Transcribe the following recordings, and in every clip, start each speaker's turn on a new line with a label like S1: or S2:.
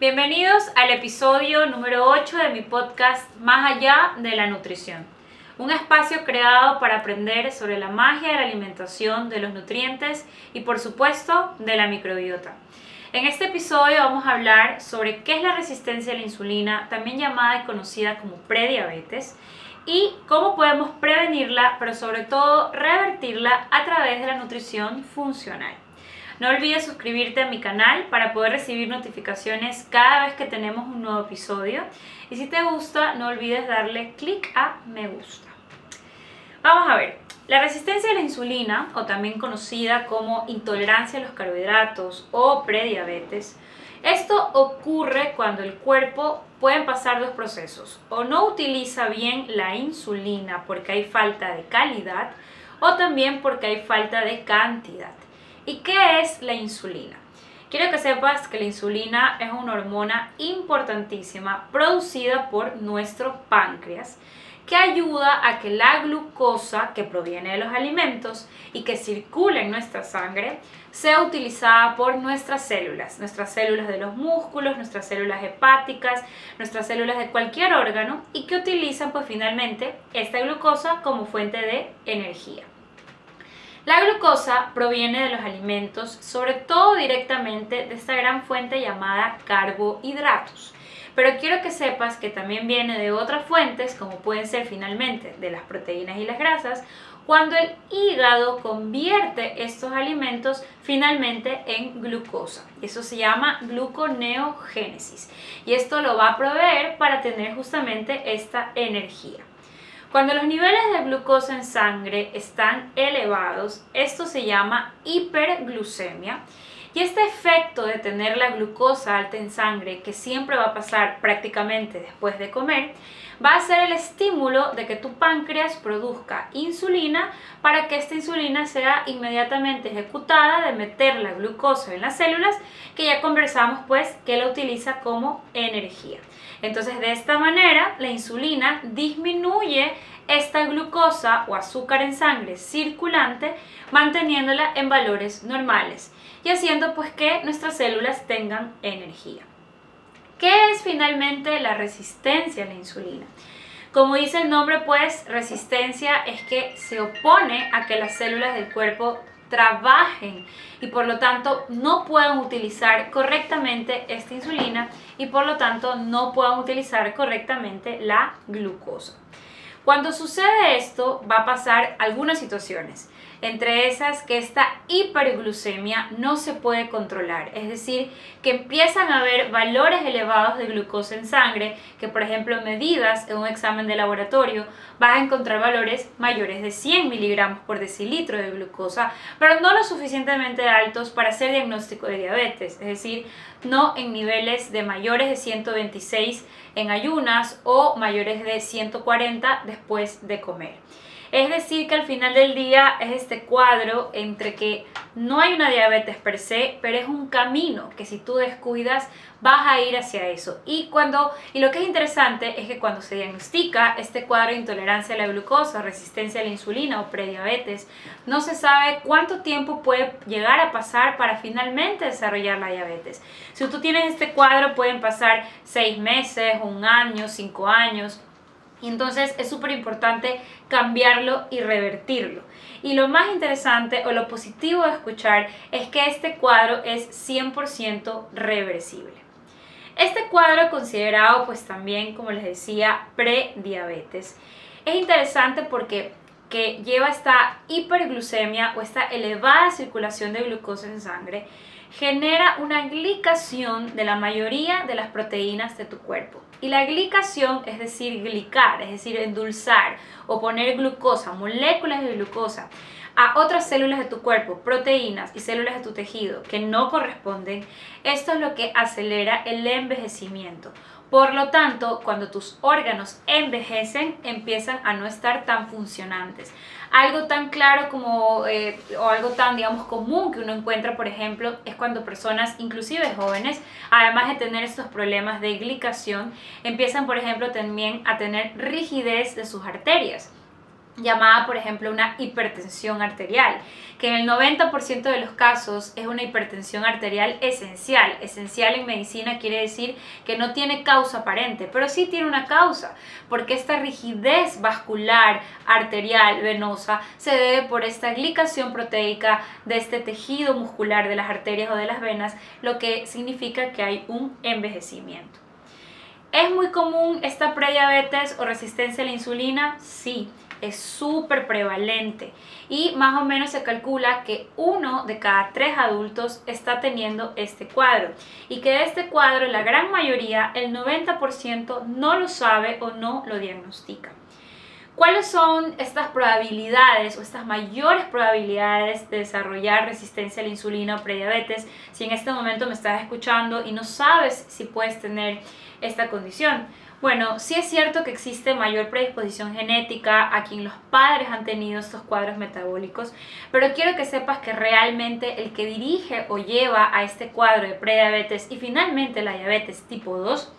S1: Bienvenidos al episodio número 8 de mi podcast Más allá de la nutrición. Un espacio creado para aprender sobre la magia de la alimentación, de los nutrientes y por supuesto de la microbiota. En este episodio vamos a hablar sobre qué es la resistencia a la insulina, también llamada y conocida como prediabetes, y cómo podemos prevenirla, pero sobre todo revertirla a través de la nutrición funcional. No olvides suscribirte a mi canal para poder recibir notificaciones cada vez que tenemos un nuevo episodio. Y si te gusta, no olvides darle clic a me gusta. Vamos a ver, la resistencia a la insulina, o también conocida como intolerancia a los carbohidratos o prediabetes, esto ocurre cuando el cuerpo pueden pasar dos procesos. O no utiliza bien la insulina porque hay falta de calidad, o también porque hay falta de cantidad. ¿Y qué es la insulina? Quiero que sepas que la insulina es una hormona importantísima producida por nuestro páncreas que ayuda a que la glucosa que proviene de los alimentos y que circula en nuestra sangre sea utilizada por nuestras células de los músculos, nuestras células hepáticas, nuestras células de cualquier órgano y que utilizan pues finalmente esta glucosa como fuente de energía. La glucosa proviene de los alimentos, sobre todo directamente de esta gran fuente llamada carbohidratos. Pero quiero que sepas que también viene de otras fuentes, como pueden ser finalmente de las proteínas y las grasas, cuando el hígado convierte estos alimentos finalmente en glucosa. Eso se llama gluconeogénesis y esto lo va a proveer para tener justamente esta energía. Cuando los niveles de glucosa en sangre están elevados, esto se llama hiperglucemia. Y este efecto de tener la glucosa alta en sangre, que siempre va a pasar prácticamente después de comer, va a ser el estímulo de que tu páncreas produzca insulina para que esta insulina sea inmediatamente ejecutada de meter la glucosa en las células, que ya conversamos pues que la utiliza como energía. Entonces de esta manera la insulina disminuye esta glucosa o azúcar en sangre circulante, manteniéndola en valores normales y haciendo pues que nuestras células tengan energía. ¿Qué es finalmente la resistencia a la insulina? Como dice el nombre, pues resistencia es que se opone a que las células del cuerpo trabajen y por lo tanto no puedan utilizar correctamente esta insulina y por lo tanto no puedan utilizar correctamente la glucosa. Cuando sucede esto va a pasar algunas situaciones, entre esas que esta hiperglucemia no se puede controlar, es decir, que empiezan a haber valores elevados de glucosa en sangre, que por ejemplo medidas en un examen de laboratorio vas a encontrar valores mayores de 100 miligramos por decilitro de glucosa, pero no lo suficientemente altos para hacer diagnóstico de diabetes, es decir, no en niveles de mayores de 126 en ayunas o mayores de 140 después de comer. Es decir, que al final del día es este cuadro entre que no hay una diabetes per se, pero es un camino que si tú descuidas vas a ir hacia eso. Y lo que es interesante es que cuando se diagnostica este cuadro de intolerancia a la glucosa, resistencia a la insulina o prediabetes, no se sabe cuánto tiempo puede llegar a pasar para finalmente desarrollar la diabetes. Si tú tienes este cuadro pueden pasar 6 meses, 1 año, 5 años. Y entonces es súper importante cambiarlo y revertirlo. Y lo más interesante o lo positivo de escuchar es que este cuadro es 100% reversible. Este cuadro considerado pues también, como les decía, prediabetes, es interesante porque que lleva esta hiperglucemia o esta elevada circulación de glucosa en sangre, genera una glicación de la mayoría de las proteínas de tu cuerpo. Y la glicación es decir, glicar, es decir, endulzar o poner glucosa, moléculas de glucosa a otras células de tu cuerpo, proteínas y células de tu tejido que no corresponden, esto es lo que acelera el envejecimiento. Por lo tanto, cuando tus órganos envejecen, empiezan a no estar tan funcionantes. Algo tan claro como, o algo tan, digamos, común que uno encuentra, por ejemplo, es cuando personas, inclusive jóvenes, además de tener estos problemas de glicación, empiezan, por ejemplo, también a tener rigidez de sus arterias. llamada por ejemplo una hipertensión arterial, que en el 90% de los casos es una hipertensión arterial esencial. Esencial en medicina quiere decir que no tiene causa aparente, pero sí tiene una causa, porque esta rigidez vascular, arterial, venosa, se debe por esta glicación proteica de este tejido muscular de las arterias o de las venas, lo que significa que hay un envejecimiento. ¿Es muy común esta prediabetes o resistencia a la insulina? Sí, es súper prevalente y más o menos se calcula que 1 de cada 3 adultos está teniendo este cuadro y que de este cuadro la gran mayoría, el 90%, no lo sabe o no lo diagnostica. ¿Cuáles son estas probabilidades o estas mayores probabilidades de desarrollar resistencia a la insulina o prediabetes? Si en este momento me estás escuchando y no sabes si puedes tener esta condición. Bueno, sí es cierto que existe mayor predisposición genética a quien los padres han tenido estos cuadros metabólicos, pero quiero que sepas que realmente el que dirige o lleva a este cuadro de prediabetes y finalmente la diabetes tipo 2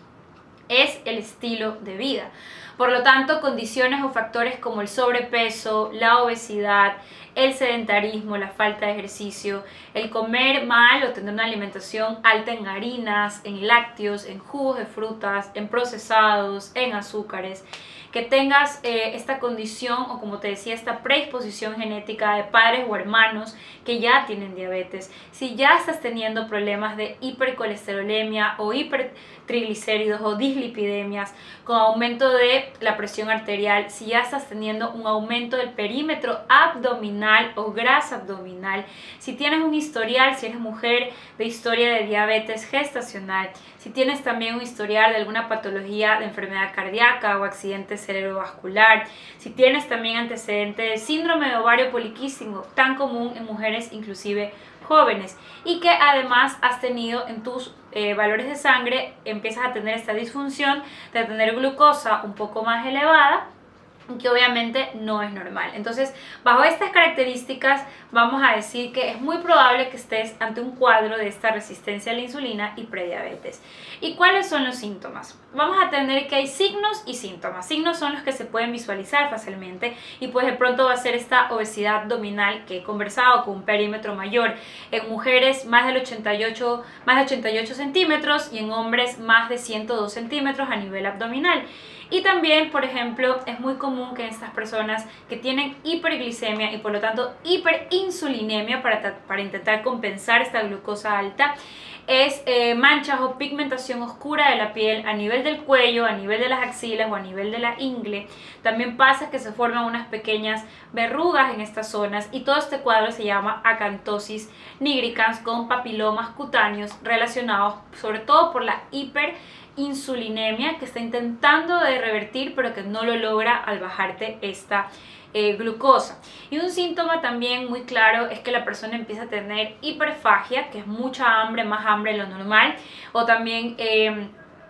S1: es el estilo de vida. Por lo tanto, condiciones o factores como el sobrepeso, la obesidad, el sedentarismo, la falta de ejercicio, el comer mal o tener una alimentación alta en harinas, en lácteos, en jugos de frutas, en procesados, en azúcares, que tengas esta condición o, como te decía, esta predisposición genética de padres o hermanos que ya tienen diabetes, si ya estás teniendo problemas de hipercolesterolemia o hipertriglicéridos o dislipidemias, con aumento de la presión arterial, si ya estás teniendo un aumento del perímetro abdominal o grasa abdominal, si tienes un historial, si eres mujer, de historia de diabetes gestacional, si tienes también un historial de alguna patología de enfermedad cardíaca o accidente cerebrovascular, si tienes también antecedentes de síndrome de ovario poliquístico, tan común en mujeres inclusive jóvenes, y que además has tenido en tus valores de sangre, empiezas a tener esta disfunción de tener glucosa un poco más elevada, que obviamente no es normal. Entonces, bajo estas características vamos a decir que es muy probable que estés ante un cuadro de esta resistencia a la insulina y prediabetes. ¿Y cuáles son los síntomas? Vamos a tener que hay signos y síntomas. Signos son los que se pueden visualizar fácilmente y pues de pronto va a ser esta obesidad abdominal que he conversado, con un perímetro mayor en mujeres más de 88 centímetros y en hombres más de 102 centímetros a nivel abdominal. Y también, por ejemplo, es muy común que estas personas que tienen hiperglicemia y por lo tanto hiperinsulinemia para intentar compensar esta glucosa alta, es manchas o pigmentación oscura de la piel a nivel del cuello, a nivel de las axilas o a nivel de la ingle. También pasa que se forman unas pequeñas verrugas en estas zonas y todo este cuadro se llama acantosis nigricans con papilomas cutáneos relacionados sobre todo por la hiperinsulinemia que está intentando de revertir pero que no lo logra al bajarte esta glucosa. Y un síntoma también muy claro es que la persona empieza a tener hiperfagia, que es mucha hambre, más hambre de lo normal, o también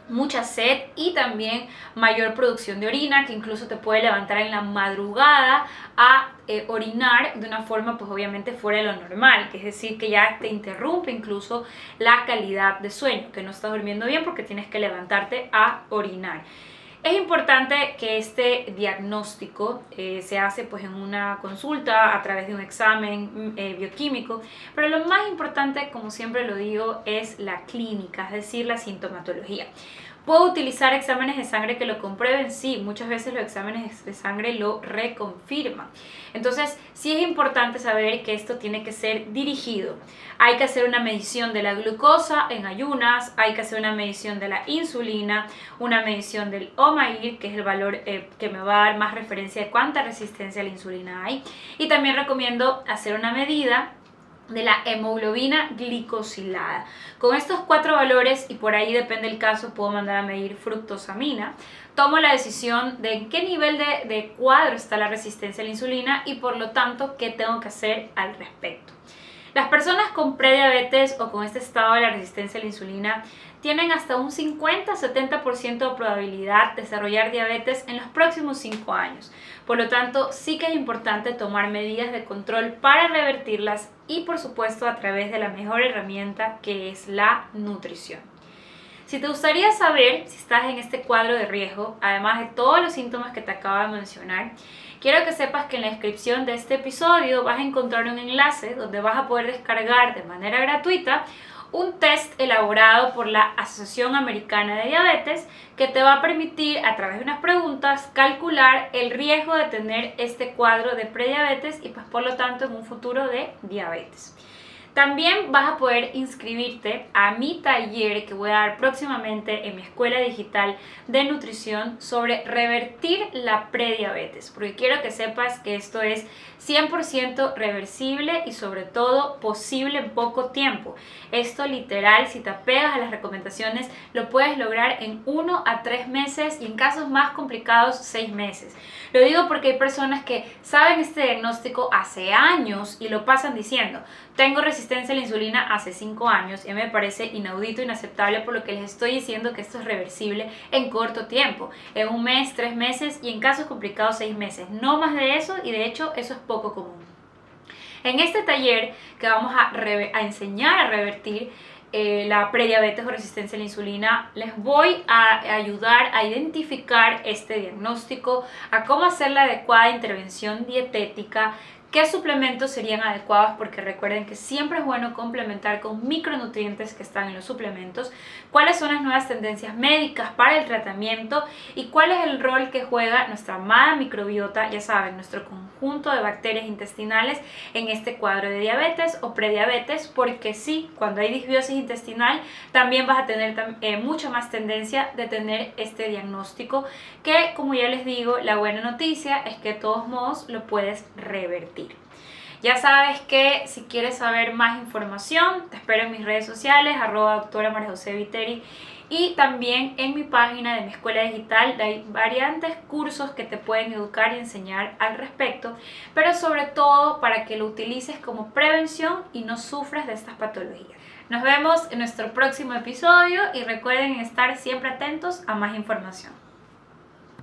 S1: mucha sed y también mayor producción de orina, que incluso te puede levantar en la madrugada a orinar de una forma pues obviamente fuera de lo normal, que es decir que ya te interrumpe incluso la calidad de sueño, que no estás durmiendo bien porque tienes que levantarte a orinar. Es importante que este diagnóstico se hace pues en una consulta a través de un examen bioquímico, pero lo más importante, como siempre lo digo, es la clínica, es decir, la sintomatología. ¿Puedo utilizar exámenes de sangre que lo comprueben? Sí, muchas veces los exámenes de sangre lo reconfirman. Entonces, sí es importante saber que esto tiene que ser dirigido. Hay que hacer una medición de la glucosa en ayunas, hay que hacer una medición de la insulina, una medición del OMAIR, que es el valor que me va a dar más referencia de cuánta resistencia a la insulina hay. Y también recomiendo hacer una medida de la hemoglobina glicosilada. Con estos 4 valores, y por ahí depende el caso, puedo mandar a medir fructosamina. Tomo la decisión de en qué nivel de cuadro está la resistencia a la insulina y por lo tanto qué tengo que hacer al respecto. Las personas con prediabetes o con este estado de la resistencia a la insulina tienen hasta un 50-70% de probabilidad de desarrollar diabetes en los próximos 5 años. Por lo tanto, sí que es importante tomar medidas de control para revertirlas y por supuesto a través de la mejor herramienta que es la nutrición. Si te gustaría saber si estás en este cuadro de riesgo, además de todos los síntomas que te acabo de mencionar, quiero que sepas que en la descripción de este episodio vas a encontrar un enlace donde vas a poder descargar de manera gratuita un test elaborado por la Asociación Americana de Diabetes que te va a permitir, a través de unas preguntas, calcular el riesgo de tener este cuadro de prediabetes y pues por lo tanto en un futuro de diabetes. También vas a poder inscribirte a mi taller que voy a dar próximamente en mi escuela digital de nutrición sobre revertir la prediabetes, porque quiero que sepas que esto es 100% reversible y sobre todo posible en poco tiempo. Esto literal, si te apegas a las recomendaciones, lo puedes lograr en 1 a 3 meses y en casos más complicados 6 meses. Lo digo porque hay personas que saben este diagnóstico hace años y lo pasan diciendo: tengo resistencia a la insulina hace 5 años, y me parece inaudito, inaceptable, por lo que les estoy diciendo que esto es reversible en corto tiempo, en 1 mes, 3 meses y en casos complicados 6 meses, no más de eso, y de hecho eso es poco común. En este taller que vamos a enseñar a revertir la prediabetes o resistencia a la insulina, les voy a ayudar a identificar este diagnóstico, a cómo hacer la adecuada intervención dietética, qué suplementos serían adecuados, porque recuerden que siempre es bueno complementar con micronutrientes que están en los suplementos, cuáles son las nuevas tendencias médicas para el tratamiento y cuál es el rol que juega nuestra amada microbiota, ya saben, nuestro conjunto de bacterias intestinales en este cuadro de diabetes o prediabetes, porque sí, cuando hay disbiosis intestinal también vas a tener mucha más tendencia de tener este diagnóstico, que como ya les digo, la buena noticia es que de todos modos lo puedes revertir. Ya sabes que si quieres saber más información, te espero en mis redes sociales, @doctora María José Viteri, y también en mi página de mi escuela digital. Hay variantes cursos que te pueden educar y enseñar al respecto, pero sobre todo para que lo utilices como prevención y no sufras de estas patologías. Nos vemos en nuestro próximo episodio y recuerden estar siempre atentos a más información.